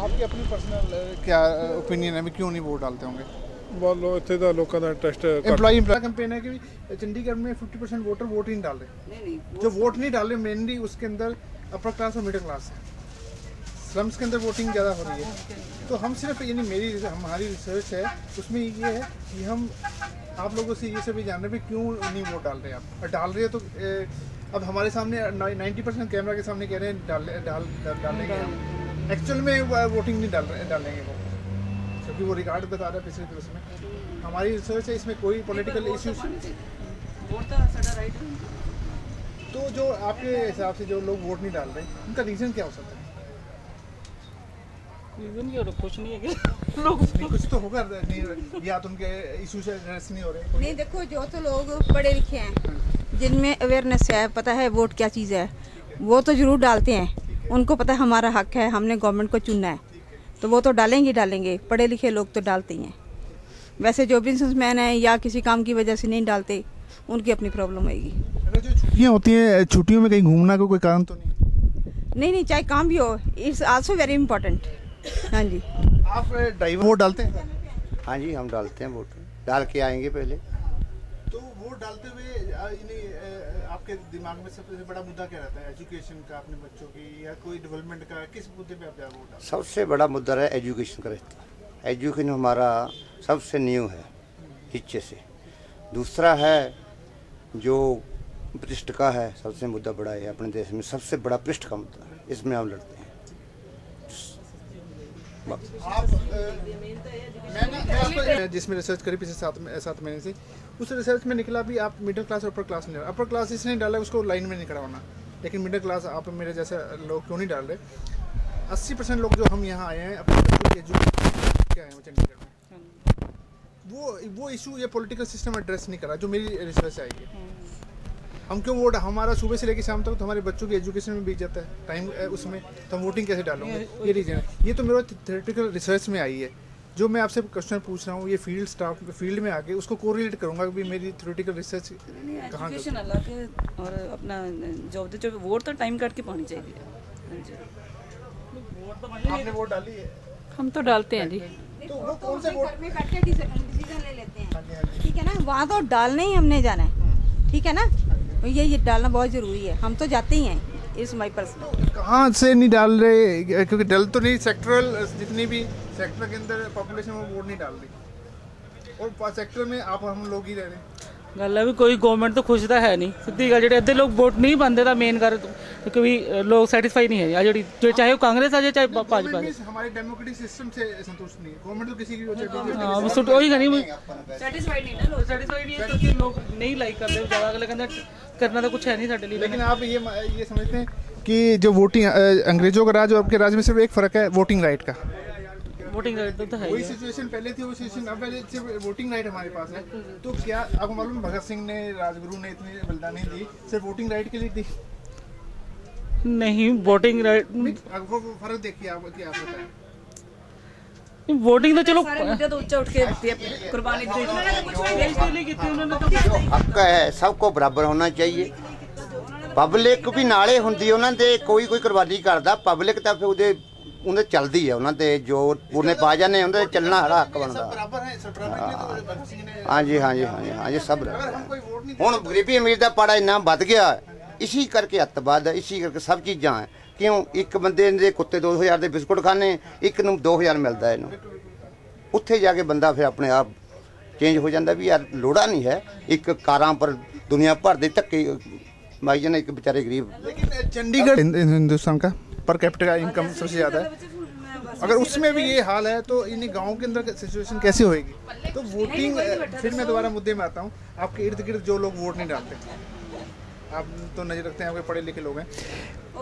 आपकी अपनी पर्सनल क्या ओपिनियन है, क्यों नहीं वोट डालते होंगे? बोलो इतने तो लोगों का इंटरेस्ट एम्प्लॉय कैंपेन है कि चंडीगढ़ में 50% वोटर वोट ही नहीं डाल रहे। जो वोट नहीं डाल रहे मेनली उसके अंदर अपर क्लास और मिडिल क्लास है। स्लम्स के अंदर वोटिंग ज़्यादा हो रही है। तो हम सिर्फ यानी हमारी रिसर्च है उसमें ये है कि हम आप लोगों से ये सभी जान रहे हैं क्यों नहीं वोट डाल रहे हैं आप, और डाल रहे हैं तो अब हमारे सामने 90% कैमरा के सामने कह रहे हैं डालेंगे हम, एक्चुअल में वोटिंग नहीं डालेंगे वो, क्योंकि वो रिकॉर्ड बता रहा है पिछले दिवस में। हमारी रिसर्च है, इसमें कोई पॉलिटिकल इश्यूज। तो जो आपके हिसाब से जो लोग वोट नहीं डाल रहे उनका रीज़न क्या हो सकता है? रीज़न क्या कुछ नहीं है लोग कुछ तो होगा नहीं, या तो उनके इश्यूज एड्रेस नहीं हो रहे। नहीं देखो, जो तो लोग पढ़े लिखे हैं जिनमें अवेयरनेस है, पता है वोट क्या चीज़ है, वो तो ज़रूर डालते हैं। उनको पता है हमारा हक है, हमने गवर्नमेंट को चुनना है, तो वो तो डालेंगे। पढ़े लिखे लोग तो डालते ही हैं। वैसे जो बिजनेसमैन है या किसी काम की वजह से नहीं डालते, उनकी अपनी प्रॉब्लम आएगी। जो छुट्टियाँ होती हैं, छुट्टियों में कहीं घूमना का कोई कारण तो नहीं, चाहे काम भी हो, इट्स आल्सो वेरी इंपॉर्टेंट। हाँ जी। आप ड्राइवर वोट डालते हैं? हाँ जी, हम डालते हैं वोट, डाल के आएंगे पहले। तो वोट डालते हुए आपके दिमाग में सबसे बड़ा मुद्दा क्या रहता है? एजुकेशन का, अपने बच्चों की, या कोई डेवलपमेंट का? किस मुद्दे पे आप ज़्यादा वोट डालते हैं? सबसे बड़ा मुद्दा है एजुकेशन का रहता है। एजुकेशन हमारा सबसे न्यू है हिस्से से। दूसरा है जो पृष्ठ का है, सबसे मुद्दा बड़ा है अपने देश में, सबसे बड़ा पृष्ठ का मुद्दा है, इसमें हम लड़ते हैं। मैंने जिसमें रिसर्च करी पिछले 7 महीने से, उस रिसर्च में निकला भी आप मिडिल क्लास और अपर क्लास नहीं, अपर क्लास इसने डाला उसको लाइन में नहीं खड़ा होना, लेकिन मिडिल क्लास आप मेरे जैसे लोग क्यों नहीं डाल रहे? 80% लोग जो हम यहाँ आए हैं अपने बच्चों के एजुकेशन आए हैं चंडीगढ़ में, वो इशू ये पॉलिटिकल सिस्टम एड्रेस नहीं करा, जो मेरी रिसर्च आई है। हम क्यों वोट, हमारा सुबह से लेकर शाम तक तो हमारे बच्चों के एजुकेशन में बीत जाता है टाइम उसमें, तो हम वोटिंग कैसे डालोगे? ये रीजन है। ये तो मेरा थ्योरेटिकल रिसर्च में आई है। जो मैं आपसे क्वेश्चन पूछ रहा हूँ, ये फील्ड में आके उसको कोरिलेट करूँगा कि मेरी थ्योरेटिकल रिसर्च कहाँ है। और अपना जॉब जो वोट तो टाइम काट के पानी चाहिए। आपने वोट डाली है? हम तो डालते हैं जी। तो वो कौन से वोट में बैठ के डिसीजन ले लेते हैं, ठीक है ना? वहाँ तो डालने ही हमने जाना है, ठीक है ना? ये डालना बहुत ज़रूरी है। हम तो जाते ही हैं, इस माई पर्सन। कहाँ से नहीं डाल रहे? क्योंकि डल तो नहीं, सेक्टरल जितनी भी सेक्टर के अंदर पॉपुलेशन वो वोट नहीं डाल रही, और सेक्टर में आप हम लोग ही रह रहे हैं। गल है भी कोई गवर्नमेंट तो खुश तो है नहीं, सीधी गल जो अद्धे लोग वोट नहीं पाते तो मेन कर क्योंकि लोग सैटिस्फाई नहीं है जी, चाहे वो कांग्रेस आ जाए चाहे भाजपा। हमारे डेमोक्रेटिक सिस्टम से संतुष्ट नहीं है गवर्नमेंट, तो किसी की वही सैटिस्फाइड नहीं है, लोग नहीं लाइक करते ज़्यादा, अगले कहते करना तो कुछ है नहीं साडे लिए। लेकिन आप ये समझते हैं कि जो वोटिंग अंग्रेजों का राज और आपके राज में सिर्फ एक फ़र्क है, वोटिंग राइट का। वोटिंग राइट तो है, वही सिचुएशन पहले थी, वो सिचुएशन अब पहले सिर्फ वोटिंग राइट हमारे पास है। तो क्या आपको मालूम है भगत सिंह ने, राजगुरु ने इतनी बलिदानी दी सिर्फ वोटिंग राइट के लिए दी? नहीं, वोटिंग राइट वो फर्क देखिए आप, क्या पता है? वोटिंग तो चलो तो ऊंचा उठ के कुर्बानी दी उन्होंने, तो हक है सबको बराबर होना चाहिए। पब्लिक भी नाले ਹੁੰਦੀ ਉਹਨਾਂ ਦੇ ਕੋਈ ਕੁਰਬਾਨੀ ਕਰਦਾ, ਪਬਲਿਕ ਤਾਂ ਫਿਰ ਉਹਦੇ ਚੱਲਦੀ ਹੈ, ਉਹਨਾਂ ਤੇ ਜੋ ਉਹਨੇ ਪਾ ਜਾਂਦੇ ਉਹਦੇ ਚੱਲਣਾ ਹਰਾ ਹੱਕ ਬਣਦਾ। ਹਾਂਜੀ ਸਭ ਹੁਣ ਗਰੀਬੀ ਅਮੀਰ ਦਾ ਪਾੜਾ ਇੰਨਾ ਵੱਧ ਗਿਆ, ਇसी करके ਅੱਤਵਾਦ ਹੈ, इसी करके सब ਚੀਜ਼ਾਂ ਹੈ। क्यों एक बंदे ਦੇ कुत्ते 2000 ਦੇ ਬਿਸਕੁਟ ਖਾਣੇ, ਇੱਕ ਨੂੰ 2000 ਮਿਲਦਾ ਇਹਨੂੰ, ਉੱਥੇ ਜਾ ਕੇ ਬੰਦਾ ਫਿਰ ਆਪਣੇ ਆਪ चेंज हो जाता भी यार लोड़ा नहीं है, एक कारां पर दुनिया भर दे धक्के माई जाने, एक बेचारे गरीब। लेकिन चंडीगढ़ हिंदुस्तान का पर कैपिटा इनकम सबसे ज़्यादा है, अगर उसमें भी ये हाल है तो इन गाँव के अंदर सिचुएशन कैसी होएगी? तो वोटिंग, फिर मैं दोबारा मुद्दे में आता हूँ, आपके इर्द गिर्द जो लोग वोट नहीं डालते, आप तो नजर रखते हैं, आपके पढ़े लिखे लोग हैं,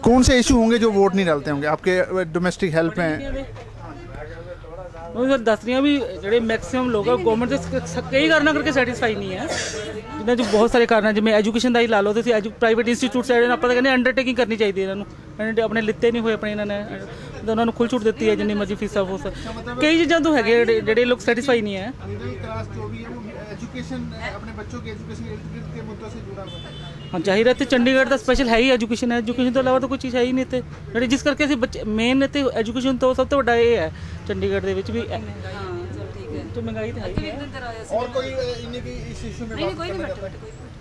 कौन से इशू होंगे जो वोट नहीं डालते होंगे? आपके डोमेस्टिक हेल्प हैं, दस रही भी जो मैक्सिमम लोग गवर्नमेंट से कई कारण करके सैटिस्फाई नहीं है, जिन्हें जो बहुत सारे कारण जिमें एजुकेशन का ही ला लो, तो प्राइवेट इंस्टीट्यूट आप कहते अंडरटेकिंग करनी चाहिए, इन्होंने अपने लिते नहीं हुए अपने, इन्होंने तो उन्होंने खुल छूट दी है जिन्नी मर्जी फीसा फूस, कई चीज़ा तो है जो लोग सैटिस्फाई नहीं है। एजुकेशन अपने बच्चों के एजुकेशन के मुद्दों से जुड़ा हुआ है। ਹਾਂ ਜ਼ਾਹਿਰ ਹੈ ਤੇ ਚੰਡੀਗੜ੍ਹ ਦਾ ਸਪੈਸ਼ਲ ਹੈ ਹੀ ਐਜੂਕੇਸ਼ਨ ਹੈ। ਐਜੂਕੇਸ਼ਨ ਤੋਂ ਇਲਾਵਾ ਤਾਂ ਕੋਈ ਚੀਜ਼ ਹੈ ਹੀ ਨਹੀਂ ਇੱਥੇ, ਜਿਹੜੀ ਜਿਸ ਕਰਕੇ ਅਸੀਂ ਬੱਚੇ ਮੇਨ ਇੱਥੇ ਐਜੂਕੇਸ਼ਨ ਤੋਂ ਸਭ ਤੋਂ ਵੱਡਾ ਇਹ ਹੈ ਚੰਡੀਗੜ੍ਹ ਦੇ ਵਿੱਚ ਵੀ तो महंगाई तो है ही। और कोई इन्हीं की इस इशू में बात करना चाहता है?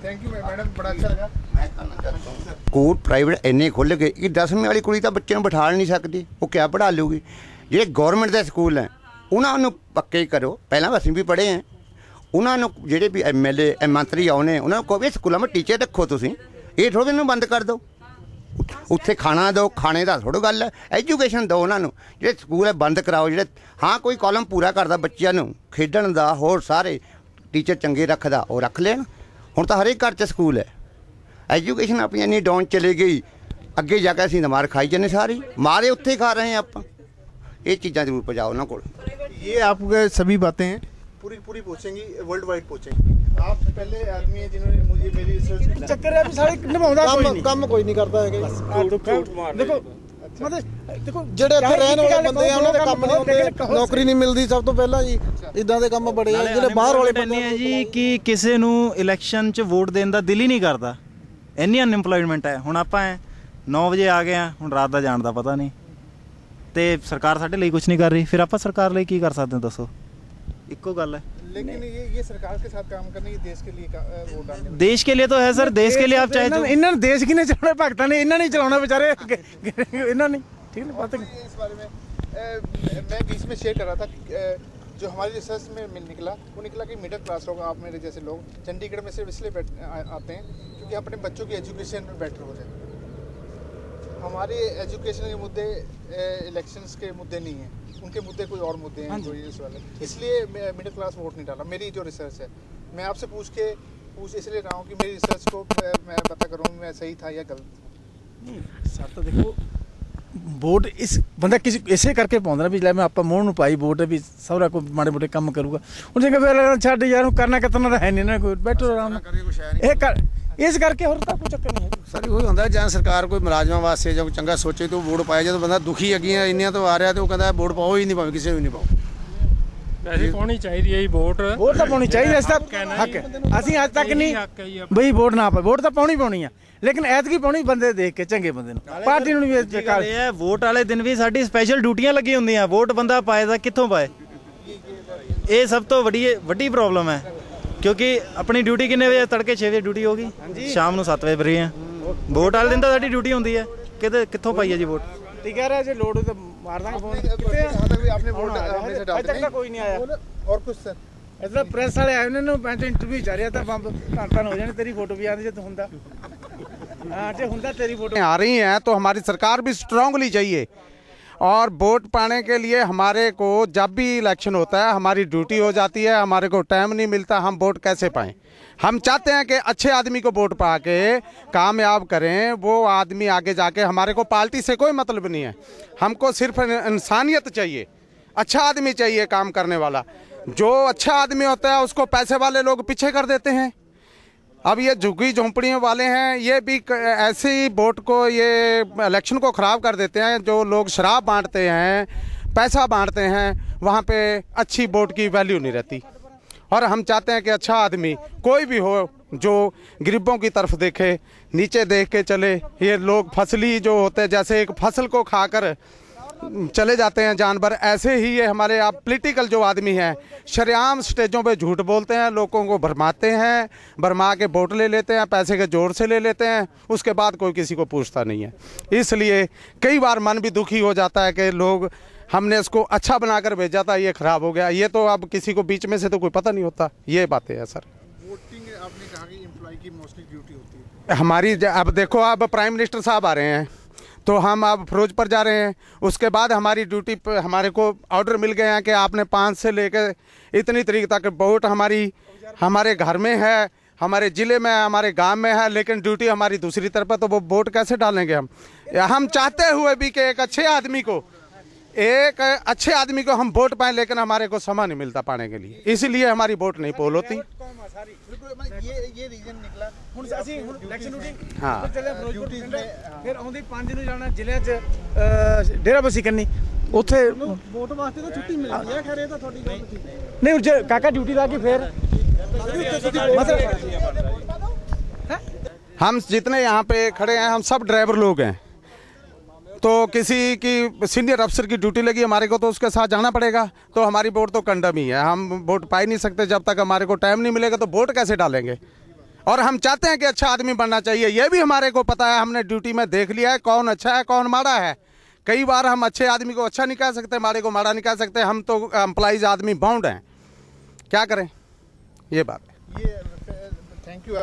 थैंक यू मैडम, बड़ा अच्छा लगा। मैं करना चाहता हूँ स्कूल प्राइवेट ਇੰਨੇ ਖੁੱਲ੍ਹ ਗਏ ਕਿ 10ਵੀਂ ਵਾਲੀ ਕੁੜੀ ਤਾਂ ਬੱਚੇ ਨੂੰ ਬਿਠਾ ਨਹੀਂ ਸਕਦੀ, ਉਹ ਕਿਆ ਪੜ੍ਹਾ ਲੂਗੀ। ਜਿਹੜੇ ਗੌਰਮੈਂਟ ਦੇ ਸਕੂਲ ਹੈ ਉਹਨਾਂ ਨੂੰ ਪੱਕੇ ਕਰੋ। ਪਹਿਲਾਂ ਅਸੀਂ ਵੀ ਪੜ੍ਹੇ ਹਾਂ, ਉਹਨਾਂ ਨੂੰ ਜਿਹੜੇ ਵੀ MLA ਮੰਤਰੀ ਆਉਣੇ ਉਹਨਾਂ ਨੂੰ ਕਹੋ ਵੀ ਸਕੂਲਾਂ ਵਿੱਚ ਟੀਚਰ ਰੱਖੋ ਤੁਸੀਂ, ਇਹ ਥੋੜ੍ਹੇ ਨੂੰ ਬੰਦ ਕਰ ਦਿਓ। ਉੱਥੇ ਖਾਣਾ ਦਿਓ, ਖਾਣੇ ਦਾ ਥੋੜ੍ਹਾ ਗੱਲ ਹੈ, ਐਜੂਕੇਸ਼ਨ ਦਿਓ ਉਹਨਾਂ ਨੂੰ। ਜਿਹੜੇ ਸਕੂਲ ਹੈ ਬੰਦ ਕਰਾਓ। ਜਿਹੜੇ ਹਾਂ ਕੋਈ ਕਾਲਮ ਪੂਰਾ ਕਰਦਾ ਬੱਚਿਆਂ ਨੂੰ ਖੇਡਣ ਦਾ, ਹੋਰ ਸਾਰੇ ਟੀਚਰ ਚੰਗੇ ਰੱਖਦਾ ਉਹ ਰੱਖ ਲੈਣ। ਹੁਣ ਤਾਂ ਹਰੇਕ ਘਰ 'ਚ ਸਕੂਲ ਹੈ। ਐਜੂਕੇਸ਼ਨ ਆਪਣੀ ਇੰਨੀ ਡਾਊਨ ਚਲੇ ਗਈ, ਅੱਗੇ ਜਾ ਕੇ ਅਸੀਂ ਤਾਂ ਮਾਰ ਖਾਈ ਜਾਂਦੇ ਸਾਰੀ, ਮਾਰੇ ਉੱਥੇ ਹੀ ਖਾ ਰਹੇ ਹਾਂ ਆਪਾਂ। ਇਹ ਚੀਜ਼ਾਂ ਜ਼ਰੂਰ ਪਹੁੰਚਾਓ ਉਹਨਾਂ ਕੋਲ। ये आपके सभी बातें हैं पूरी पूछेंगी, वर्ल्ड वाइड पूछेंगी। आप पहले आदमी हैं जिन्होंने मुझे मेरी रिसर्च ਚੱਕਰ ਹੈ ਵੀ ਸਾਰੇ ਨਿਭਾਉਂਦਾ ਕੋਈ ਨਹੀਂ, ਕੰਮ ਕੋਈ ਨਹੀਂ ਕਰਦਾ ਹੈਗਾ। ਦੇਖੋ ਮਤਲਬ ਦੇਖੋ ਜਿਹੜੇ ਇੱਥੇ ਰਹਿਣ ਵਾਲੇ ਬੰਦੇ ਆ ਉਹਨਾਂ ਦੇ ਕੰਮ ਨਹੀਂ ਹੁੰਦੇ, ਨੌਕਰੀ ਨਹੀਂ ਮਿਲਦੀ ਸਭ ਤੋਂ ਪਹਿਲਾਂ ਜੀ। ਇਦਾਂ ਦੇ ਕੰਮ ਬੜੇ ਆ ਜਿਹੜੇ ਬਾਹਰ ਵਾਲੇ ਬੰਦੇ ਆ ਜੀ ਕਿ ਕਿਸੇ ਨੂੰ ਇਲੈਕਸ਼ਨ 'ਚ ਵੋਟ ਦੇਣ ਦਾ ਦਿਲ ਹੀ ਨਹੀਂ ਕਰਦਾ, ਇੰਨੀ ਅਨਇੰਪਲੋਇਮੈਂਟ ਹੈ। ਹੁਣ ਆਪਾਂ 9 ਵਜੇ ਆ ਗਏ ਆ, ਹੁਣ ਰਾਤ ਦਾ ਜਾਣ ਦਾ ਪਤਾ ਨਹੀਂ, ਤੇ ਸਰਕਾਰ ਸਾਡੇ ਲਈ ਕੁਝ ਨਹੀਂ ਕਰ ਰਹੀ, ਫਿਰ ਆਪਾਂ ਸਰਕਾਰ ਲਈ ਕੀ ਕਰ ਸਕਦੇ ਹਾਂ ਦੱਸੋ? ਇੱਕੋ ਗੱਲ है। लेकिन ये सरकार के साथ काम करने की देश के लिए वोट डालने देश के लिए तो है सर, देश के लिए आप चाहे तो ਇਹਨਾਂ ਨੇ ਦੇਸ਼ ਕਿਨੇ ਚਲਾਉਣਾ? ਭਗਤਾਂ ਨੇ, ਇਹਨਾਂ ਨੇ ਚਲਾਉਣਾ ਵਿਚਾਰੇ, ਇਹਨਾਂ ਨੇ। ठीक है बात है। इस बारे में मैं बीच में शेयर कर रहा था जो हमारी रिसर्च में निकला, वो निकला कि मिडिल क्लास लोग, आप मेरे जैसे लोग चंडीगढ़ में सिर्फ इसलिए आते हैं क्योंकि अपने बच्चों की एजुकेशन में बेटर हो जाए। हमारे एजुकेशन के मुद्दे इलेक्शंस के मुद्दे नहीं हैं, उनके मुद्दे कोई और मुद्दे हैं कोई इस वाले। इसलिए मैं मिडिल क्लास वोट नहीं डाला। मेरी जो रिसर्च है, मैं आपसे पूछ इसलिए रहा हूँ कि मेरी रिसर्च को मैं पता करूँ मैं सही था या गलत। सर तो देखो ਵੋਟ ਇਸ ਬੰਦਾ ਕਿਸੇ ਇਸੇ ਕਰਕੇ ਪਾਉਂਦਾ ਨਾ ਵੀ ਲੈ ਮੈਂ ਆਪਾਂ ਮੋਹਣ ਨੂੰ ਪਾਈ ਵੋਟ ਵੀ ਸਹੁਰਾ ਕੋਈ ਮਾੜੇ ਮੋਟੇ ਕੰਮ ਕਰੂਗਾ। ਹੁਣ ਜੇ ਫਿਰ ਛੱਡ ਯਾਰ ਨੂੰ ਕਰਨਾ ਕਿਤਨਾ ਦਾ ਹੈ ਨਹੀਂ ਨਾ, ਕੋਈ ਬੈਠੋ ਆਰਾਮ ਨਾਲ। ਇਹ ਕਰ ਇਸ ਕਰਕੇ ਹੋਰ ਤਾਂ ਕੋਈ ਚੱਕਰ ਨਹੀਂ ਹੈ ਸਰ। ਉਹੀ ਹੁੰਦਾ ਜਾਂ ਸਰਕਾਰ ਕੋਈ ਮੁਲਾਜ਼ਮਾਂ ਵਾਸਤੇ ਜਾਂ ਕੋਈ ਚੰਗਾ ਸੋਚੇ ਤਾਂ ਵੋਟ ਪਾਏ। ਜਦੋਂ ਬੰਦਾ ਦੁਖੀ ਹੈਗੀਆਂ ਇੰਨੀਆਂ ਤੋਂ ਆ ਰਿਹਾ ਤੇ ਉਹ ਕਹਿੰਦਾ ਵੋਟ ਪਾਓ ਹੀ ਨਹੀਂ, ਭਾਵੇਂ ਕਿਸੇ ਨੂੰ ਨਹੀਂ ਪਾਓ। ਵੈਸੇ ਪਾਉਣੀ ਚਾਹੀਦੀ ਹੈ ਜੀ ਵੋਟ ਤਾਂ ਪਾਉਣੀ ਚਾਹੀਦੀ ਹੈ, ਇਸ ਦਾ ਹੱਕ ਹੈ। ਅਸੀਂ ਅੱਜ ਤੱਕ ਨਹੀਂ ਬਈ ਵੋਟ ਨਾ ਪਾਏ, ਵੋਟ ਤਾਂ ਪਾਉਣੀ ਆ, ਲੇਕਿਨ ਐਤਕੀ ਪਾਉਣੀ ਬੰਦੇ ਦੇਖ ਕੇ, ਚੰਗੇ ਬੰਦੇ ਨੂੰ, ਪਾਰਟੀ ਨੂੰ ਵੀ। ਇਹ ਹੈ ਵੋਟ ਵਾਲੇ ਦਿਨ ਵੀ ਸਾਡੀ ਸਪੈਸ਼ਲ ਡਿਊਟੀਆਂ ਲੱਗੀਆਂ ਹੁੰਦੀਆਂ, ਵੋਟ ਬੰਦਾ ਪਾਏ ਤਾਂ ਕਿੱਥੋਂ ਪਾਏ? ਇਹ ਸਭ ਤੋਂ ਵੱਡੀ ਪ੍ਰੋਬਲਮ ਹੈ, ਕਿਉਂਕਿ ਆਪਣੀ ਡਿਊਟੀ ਕਿੰਨੇ ਵਜੇ? ਤੜਕੇ 6 ਵਜੇ ਡਿਊਟੀ ਹੋਗੀ, ਸ਼ਾਮ ਨੂੰ 7 ਵਜੇ ਫਰੀ ਆ। ਵੋਟ ਵਾਲੇ ਦਿਨ ਤਾਂ ਸਾਡੀ ਡਿਊਟੀ ਹੁੰਦੀ ਹੈ, ਕਿੱਥੋਂ ਪਾਈ ਹੈ ਜੀ ਵੋਟ? ਠੀਕ ਹੈ ਜੇ ਲੋੜ ਤਾਂ ਮਾਰ ਦਾਂਗੇ ਫੋਨ। आपने वोट हमें से डाल तक कोई नहीं आया। और कुछ सर इतना प्रेस वाले आए उन्होंने मैं तो इंटरव्यू जा रहा था, बंब धन हो जाने तेरी फोटो भी आती जो हुंदा। हाँ जो हुंदा तेरी फोटो आ रही हैं तो हमारी सरकार भी स्ट्रांगली चाहिए। और वोट पाने के लिए हमारे को जब भी इलेक्शन होता है हमारी ड्यूटी हो जाती है, हमारे को टाइम नहीं मिलता, हम वोट कैसे पाएँ? हम चाहते हैं कि अच्छे आदमी को वोट पा के कामयाब करें। वो आदमी आगे जाके, हमारे को पार्टी से कोई मतलब नहीं है, हमको सिर्फ इंसानियत चाहिए, अच्छा आदमी चाहिए काम करने वाला। जो अच्छा आदमी होता है उसको पैसे वाले लोग पीछे कर देते हैं। अब ये झुग्गी झोंपड़ियों वाले हैं, ये भी ऐसे ही वोट को, ये इलेक्शन को ख़राब कर देते हैं। जो लोग शराब बांटते हैं, पैसा बांटते हैं, वहाँ पे अच्छी वोट की वैल्यू नहीं रहती। और हम चाहते हैं कि अच्छा आदमी कोई भी हो जो गरीबों की तरफ देखे, नीचे देख के चले। ये लोग फसली जो होते हैं, जैसे एक फसल को खाकर चले जाते हैं जानवर, ऐसे ही ये हमारे आप पॉलिटिकल जो आदमी हैं शरेआम स्टेजों पे झूठ बोलते हैं, लोगों को भरमाते हैं, भरमा के वोट ले लेते हैं, पैसे के जोर से ले लेते हैं, उसके बाद कोई किसी को पूछता नहीं है। इसलिए कई बार मन भी दुखी हो जाता है कि लोग, हमने इसको अच्छा बनाकर भेजा था, ये ख़राब हो गया। ये तो अब किसी को बीच में से तो कोई पता नहीं होता, ये बातें हैं सर। वोटिंग आपने कहा कि एम्प्लॉय की मोस्टली ड्यूटी होती है हमारी। अब देखो, अब प्राइम मिनिस्टर साहब आ रहे हैं तो हम अब फिरोजपुर जा रहे हैं, उसके बाद हमारी ड्यूटी पर हमारे को ऑर्डर मिल गए हैं कि आपने 5 से लेकर इतनी तारीख तक वोट हमारे घर में है, हमारे ज़िले में है, हमारे गांव में है, लेकिन ड्यूटी हमारी दूसरी तरफ है, तो वो वोट कैसे डालेंगे हम चाहते हुए भी कि एक अच्छे आदमी को हम वोट पाएं, लेकिन हमारे को समय नहीं मिलता पाने के लिए, इसलिए हमारी वोट नहीं पोल होती। ये रीजन निकला ਹੁਣ ਅਸੀਂ ਹੁਣ ਇਲੈਕਸ਼ਨ ਡਿਊਟੀ ਹਾਂ ਚੱਲੇ ਫਿਰੋਜ਼ਪੁਰ, ਫਿਰ ਆਉਂਦੀ 5 ਨੂੰ ਜਾਣਾ ਜ਼ਿਲ੍ਹੇ 'ਚ ਡੇਰਾਬੱਸੀ ਕਰਨੀ, ਉੱਥੇ ਵੋਟ ਵਾਸਤੇ ਤਾਂ ਛੁੱਟੀ ਮਿਲਦੀ ਹੈ। ਖੈਰ ਇਹ ਤਾਂ ਤੁਹਾਡੀ ਗੱਲ ਠੀਕ ਨਹੀਂ, ਕਾਕਾ ਡਿਊਟੀ ਲਾ ਕੇ ਫਿਰ हम जितने यहाँ पे खड़े हैं हम सब ड्राइवर लोग हैं, तो किसी की सीनियर अफसर की ड्यूटी लगी हमारे को तो उसके साथ जाना पड़ेगा। तो हमारी वोट तो कंडम ही है, हम वोट पा ही नहीं सकते जब तक हमारे को टाइम नहीं मिलेगा, तो वोट कैसे डालेंगे। और हम चाहते हैं कि अच्छा आदमी बनना चाहिए, ये भी हमारे को पता है, हमने ड्यूटी में देख लिया है कौन अच्छा है कौन माड़ा है। कई बार हम अच्छे आदमी को अच्छा नहीं कह सकते, माड़े को माड़ा नहीं कह सकते, हम तो एम्प्लॉइज आदमी बाउंड हैं, क्या करें, ये बात है। Thank you.